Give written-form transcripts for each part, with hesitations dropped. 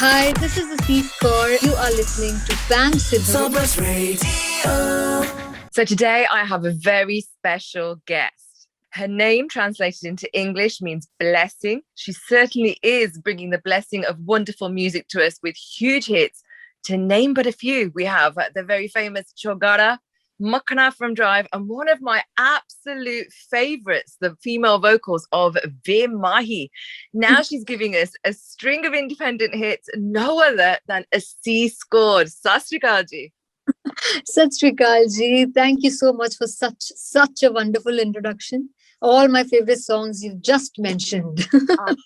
Hi, this is Asees Kaur. You are listening to Bang Sidhu. Sabras Radio. So today I have a very special guest. Her name translated into English means blessing. She certainly is bringing the blessing of wonderful music to us with huge hits. To name but a few, we have the very famous Chogara, Makhana from Drive, and one of my absolute favorites, the female vocals of Ve Mahi. Now she's giving us a string of independent hits, no other than Asees Kaur. Sat Sri Akal ji. Sat Sri Akal ji. Thank you so much for such a wonderful introduction. All my favorite songs you've just mentioned.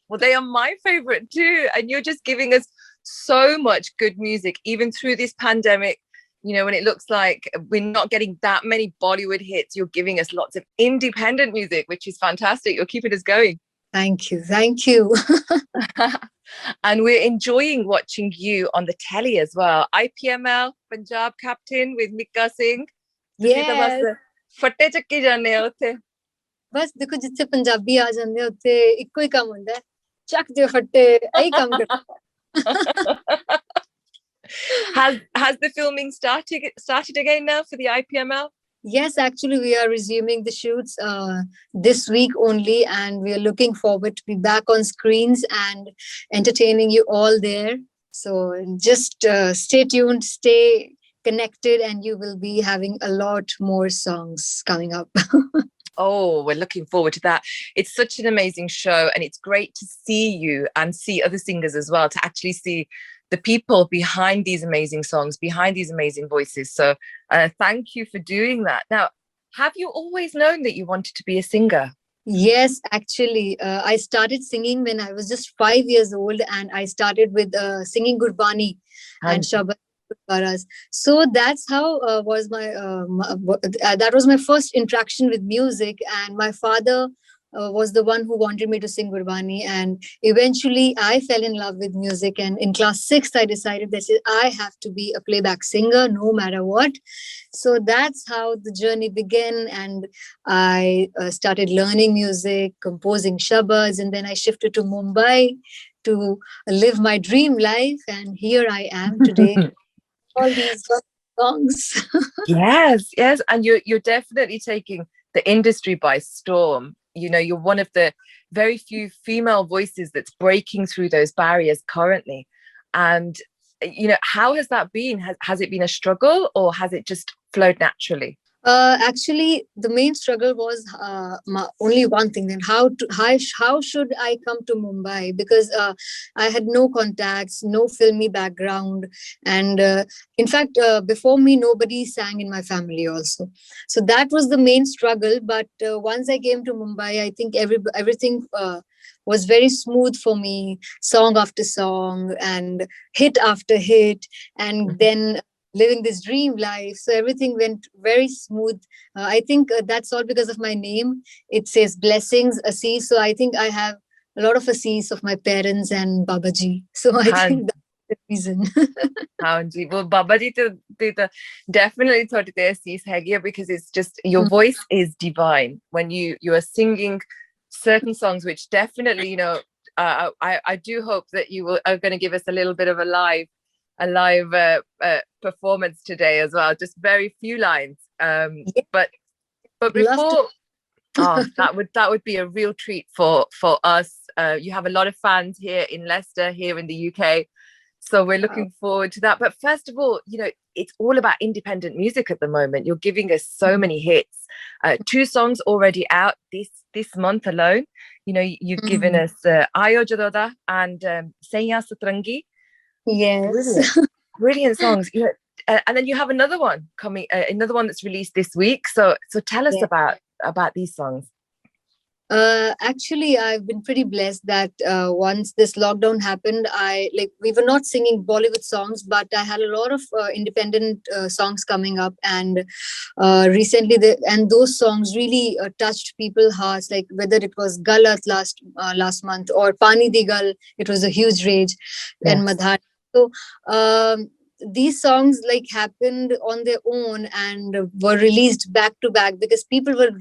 Well, they are my favorite too. And you're just giving us so much good music, even through this pandemic. You know, when it looks like we're not getting that many Bollywood hits, you're giving us lots of independent music, which is fantastic. You're keeping us going. Thank you. Thank you. And we're enjoying watching you on the telly as well. IPML, Punjab captain with Mikka Singh. Yes. फट्टे चक्के जाने होते. बस देखो जिससे पंजाबी आ जाते होते इक्को ही काम होता है चक दे फट्टे यही काम करते. Has the filming started again now for the IPML? Yes, actually, we are resuming the shoots this week only, and we are looking forward to be back on screens and entertaining you all there. So just stay tuned, stay connected, and you will be having a lot more songs coming up. Oh, we're looking forward to that. It's such an amazing show, and it's great to see you and see other singers as well, to actually see the people behind these amazing songs, behind these amazing voices. So thank you for doing that. Now, have you always known that you wanted to be a singer? Yes, actually, I started singing when I was just 5 years old, and I started with singing Gurbani and Shabad. So that's how that was my first interaction with music, and my father was the one who wanted me to sing Gurbani, and eventually I fell in love with music, and in class 6th I decided that I have to be a playback singer no matter what. So that's how the journey began, and I started learning music, composing shabads, and then I shifted to Mumbai to live my dream life, and here I am today. All these songs. Yes, and you're definitely taking the industry by storm. You know, you're one of the very few female voices that's breaking through those barriers currently. And you know, how has that been? Has it been a struggle, or has it just flowed naturally? Actually, the main struggle was only one thing: then how should I come to Mumbai? Because I had no contacts, no filmy background, and in fact, before me, nobody sang in my family also. So that was the main struggle. But once I came to Mumbai, I think everything was very smooth for me, song after song and hit after hit, and then living this dream life. So everything went very smooth. I think that's all because of my name. It says blessings, Asees. So I think I have a lot of Asees of my parents and Babaji. So I think that's the reason. Well, Babaji to definitely thought it Asees Hagia, because it's just, your voice is divine when you are singing certain songs, which definitely, you know, I do hope that you are going to give us a little bit of a live performance today as well. Just very few lines, but before that would be a real treat for us. You have a lot of fans here in Leicester, here in the UK, so we're looking forward to that. But first of all, you know, it's all about independent music at the moment. You're giving us so many hits, 2 songs already out this month alone. You know, you've given us Ayo Jadoda and Saiya Satrangi. Yes. Brilliant songs. You know, and then you have another one coming, another one that's released this week. So tell us about these songs. Actually, I've been pretty blessed that once this lockdown happened, we were not singing Bollywood songs, but I had a lot of independent songs coming up, and recently, those songs really touched people's hearts. Like whether it was Galat last month or Pani Di Gal, it was a huge rage, and Madhar. So these songs like happened on their own and were released back to back because people were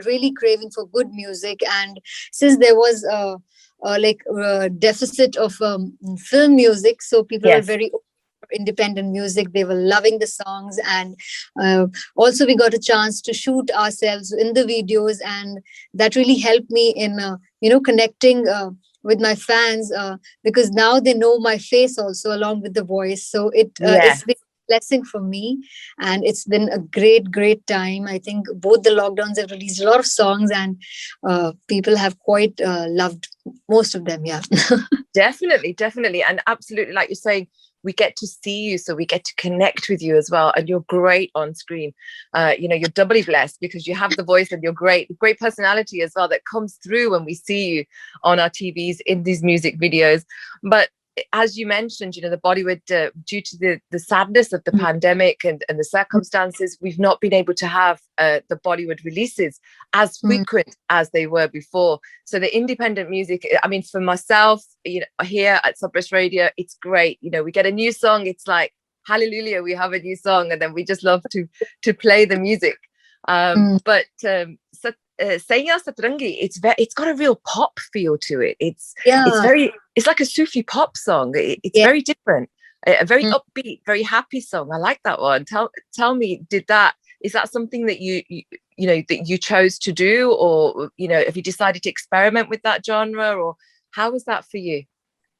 really craving for good music. And since there was deficit of film music, so people were Yes. very independent music. They were loving the songs, and also we got a chance to shoot ourselves in the videos, and that really helped me in connecting with my fans, because now they know my face also along with the voice. So Yeah. it's been a blessing for me, and it's been a great time. I think both the lockdowns have released a lot of songs, and people have quite loved most of them. Yeah. Definitely. And absolutely, like you're saying, we get to see you, so we get to connect with you as well. And you're great on screen. You're doubly blessed because you have the voice and you're great personality as well that comes through when we see you on our TVs in these music videos. But as you mentioned, the Bollywood, due to the sadness of the pandemic and the circumstances, we've not been able to have the Bollywood releases as frequent as they were before. So the independent music, I mean, for myself, here at Sabras Radio, it's great. We get a new song, it's like, hallelujah, we have a new song, and then we just love to play the music. But Saiya Satrangi, it's got a real pop feel to it. It's like a Sufi pop song. It's very different, a very upbeat, very happy song. I like that one. Tell me, is that something that that you chose to do, or have you decided to experiment with that genre, or how was that for you?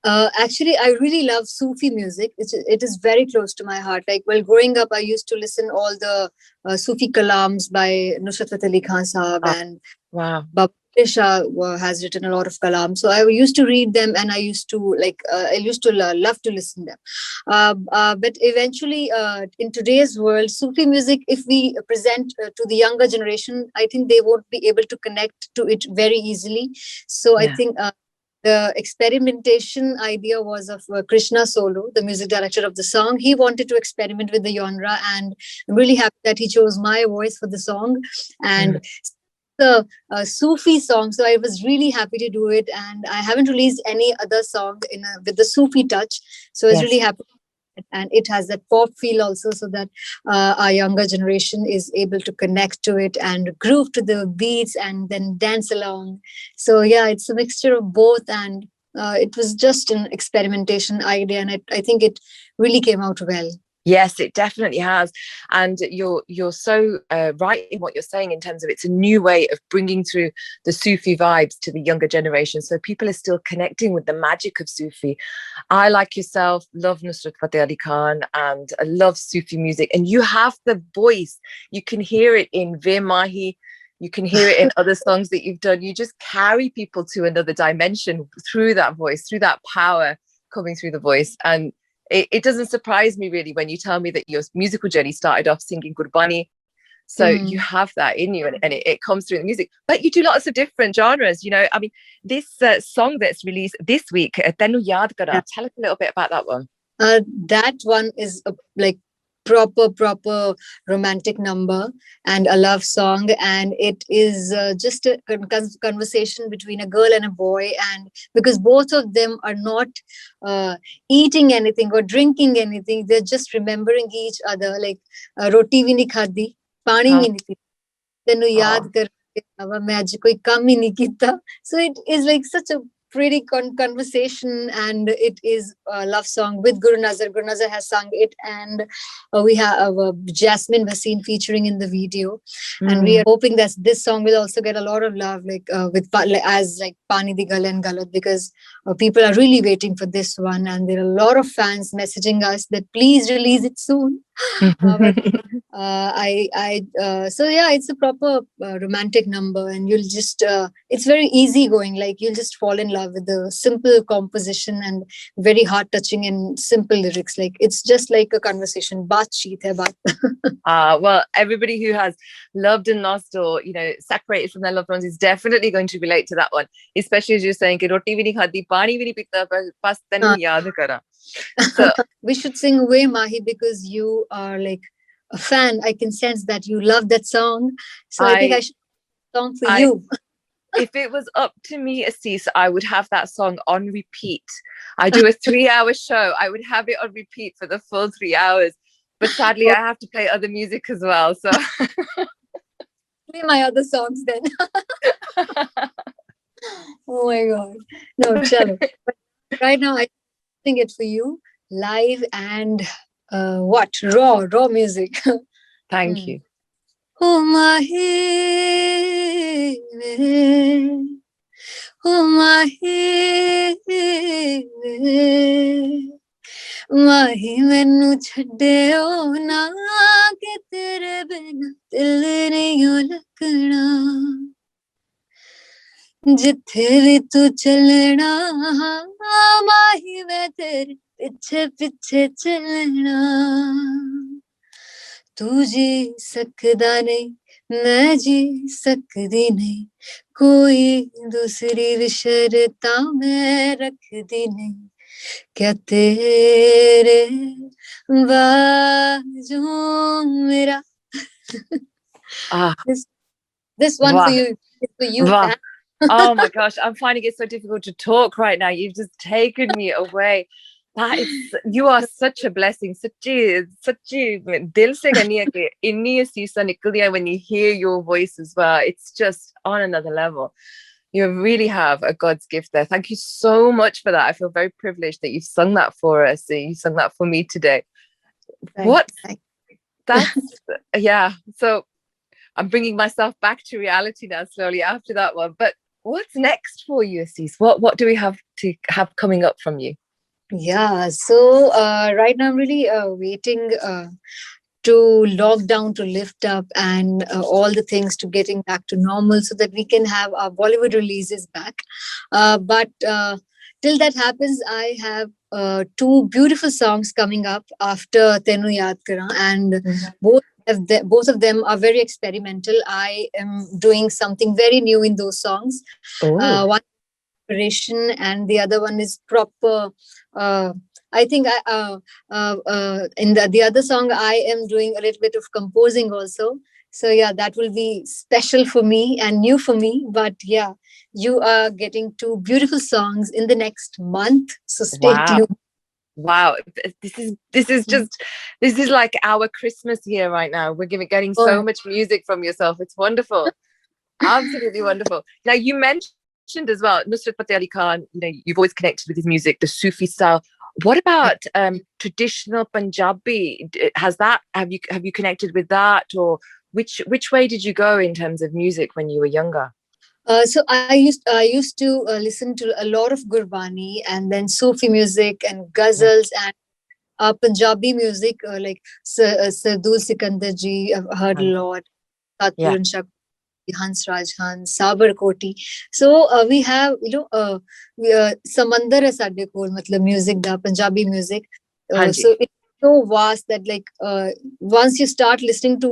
Actually, I really love Sufi music. It is very close to my heart. Like, well, growing up, I used to listen all the Sufi kalams by Nusrat Fateh Ali Khan Sahab, and wow, Baba Shah has written a lot of kalams. So I used to read them, and I used to love to listen to them. But eventually, in today's world, Sufi music, if we present to the younger generation, I think they won't be able to connect to it very easily. So I think the experimentation idea was of Krishna Solo, the music director of the song. He wanted to experiment with the genre, and I'm really happy that he chose my voice for the song. And the Sufi song, so I was really happy to do it. And I haven't released any other song with the Sufi touch, so I was really happy. And it has that pop feel also, so that our younger generation is able to connect to it and groove to the beats and then dance along. So yeah, it's a mixture of both, and it was just an experimentation idea, and I think it really came out well. Yes, it definitely has. And you're so right in what you're saying in terms of it's a new way of bringing through the Sufi vibes to the younger generation. So people are still connecting with the magic of Sufi. I, like yourself, love Nusrat Fateh Ali Khan, and I love Sufi music. And you have the voice. You can hear it in Veer Mahi. You can hear it in other songs that you've done. You just carry people to another dimension through that voice, through that power coming through the voice. And it doesn't surprise me really when you tell me that your musical journey started off singing Gurbani. So you have that in you, and it comes through in the music. But you do lots of different genres. I mean, this song that's released this week, Tenu Yaad Kara, tell us a little bit about that one. That one is like proper romantic number and a love song, and it is just a conversation between a girl and a boy, and because both of them are not eating anything or drinking anything, they're just remembering each other, like roti vi nahi khadi, pani vi nahi pi, tenu yaad kar main aaj koi kam hi nahi kita. So it is like such a pretty conversation, and it is a love song with Guru Nazar. Guru Nazar has sung it, and we have Jasmine Bhasin featuring in the video, and we are hoping that this song will also get a lot of love, like as like Pani Di Gal and Galat, because people are really waiting for this one, and there are a lot of fans messaging us that please release it soon. So yeah, it's a proper romantic number, and you'll just it's very easy going, like you'll just fall in love with the simple composition and very heart touching and simple lyrics. Like it's just like a conversation. Baatcheet hai baat. Well, everybody who has loved and lost, or separated from their loved ones, is definitely going to relate to that one, especially as you're saying roti vi nahi khadi, pani vi nahi pita, bas tenu yaad kara. So we should sing Away Mahi, because you are like a fan. I can sense that you love that song. So I think I should song for you. If it was up to me, Asees, I would have that song on repeat. I do a 3-hour show. I would have it on repeat for the full 3 hours. But sadly, I have to play other music as well. So play my other songs then. Oh my God. No, chalo. But right now, I sing it for you live and what? Raw music. Thank Hmm. you. Oh my, oh my, ਮਾਹੀ ਮੈਨੂੰ ਛੱਡਿਓ ਨਾ ਕਿ ਤੇਰੇ ਬਿਨ ਦਿਲ ਨਹੀਂ ਲੱਗਣਾ ਜਿੱਥੇ ਵੀ ਤੂੰ ਚੱਲਣਾ ਮਾਹੀ ਮੈਂ ਤੇਰੇ ਪਿੱਛੇ ਪਿੱਛੇ ਚੱਲਣਾ ਤੂੰ ਜੀ ਸਕਦਾ ਨਹੀਂ ਮੈਂ ਜੀ ਸਕਦੀ ਨਹੀਂ ਕੋਈ ਦੂਸਰੀ ਵੀ ਸ਼ਰਤਾਂ ਮੈਂ ਰੱਖਦੀ ਨਹੀਂ क्या तेरे बाजू मेरा Ah, this one wow, for you wow. fam. Oh my gosh, I'm finding it so difficult to talk right now. You've just taken me away. That is, you are such a blessing. Such a dil se gani hai ki inni aseesa nikal hai when you hear your voice as well. It's just on another level. You really have a God's gift there. Thank you so much for that. I feel very privileged that you've sung that for us. You sung that for me today. What? That's, yeah. So I'm bringing myself back to reality now slowly after that one. But what's next for you, Asees? What do we have to have coming up from you? Yeah, so right now I'm really waiting to lockdown to lift up and all the things to getting back to normal so that we can have our Bollywood releases back. But till that happens, I have two beautiful songs coming up after Tenu Yaad Kara, and both of them are very experimental. I am doing something very new in those songs. Oh, One inspiration and the other one is proper. Uh, I think in the other song I am doing a little bit of composing also. So yeah, that will be special for me and new for me. But yeah, you are getting two beautiful songs in the next month. So stay wow. tuned. Wow. This is like our Christmas here right now. We're getting so Oh, much music from yourself. It's wonderful. Absolutely wonderful. Now, you mentioned as well, Nusrat Fateh Ali Khan, you've always connected with his music, the Sufi style. What about traditional Punjabi? Have you connected with that, or which way did you go in terms of music when you were younger? So I used to listen to a lot of Gurbani and then Sufi music and Mm. ghazals and Punjabi music like Sardul Sikandar ji. I've heard a And lot. yeah, Satpuran Shah, Hans Raj Khan, Sabar Koti. So we have Samandar hai sade kol, matlab music da Punjabi music. Hanji. So it's so vast that like once you start listening to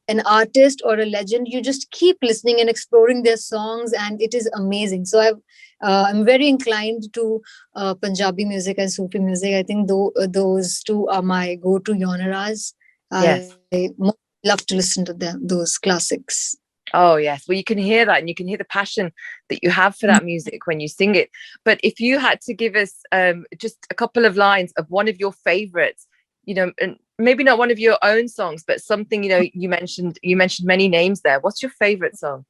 an artist or a legend, you just keep listening and exploring their songs, and it is amazing. So I'm very inclined to Punjabi music and Sufi music. I think those two are my go-to genres. Yes. I love to listen to them, those classics. Oh, yes. Well, you can hear that, and you can hear the passion that you have for that music when you sing it. But if you had to give us just a couple of lines of one of your favorites, and maybe not one of your own songs, but something, you mentioned many names there. What's your favorite song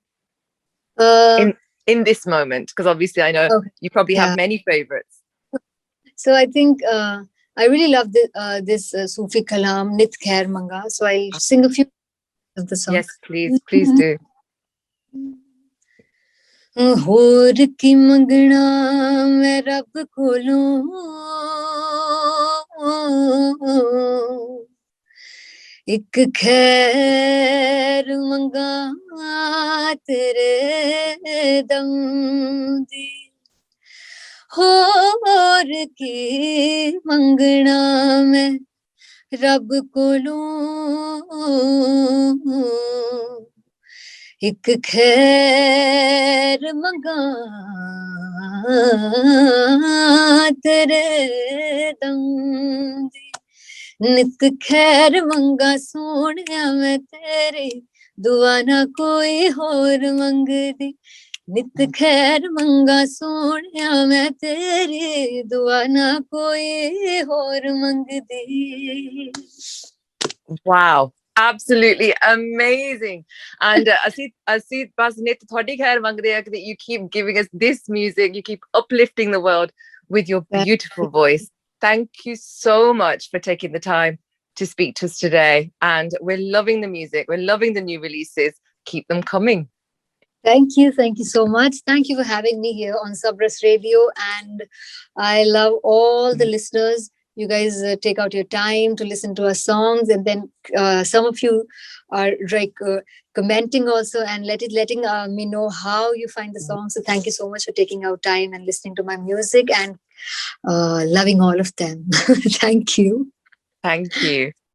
Uh, in this moment? Because obviously I know okay, you probably have yeah. many favorites. So I think I really love this Sufi kalam, Nit Khair Manga. So I'll sing a few of the song. Yes, please do. होर की मंगना मैं रब कोलों एक खैर मंगा तेरे दम दी होर की मंगना मैं रब कोलों एक खैर मंगा तेरे दम दी नित खैर मंगा सोनिया मैं तेरी दुआ ना कोई होर मंगदी नित खैर मंगा सोनिया मैं तेरी दुआ ना कोई होर मंगदी. Wow. Absolutely amazing. And Aseed Basnit, thodi khair mang rahe hai that you keep giving us this music, you keep uplifting the world with your beautiful voice. Thank you so much for taking the time to speak to us today. And we're loving the music, we're loving the new releases. Keep them coming. Thank you. Thank you so much. Thank you for having me here on Sabras Radio. And I love all the listeners. You guys take out your time to listen to our songs, and then some of you are like commenting also and letting me know how you find the song. So thank you so much for taking out time and listening to my music and loving all of them. Thank you. Thank you.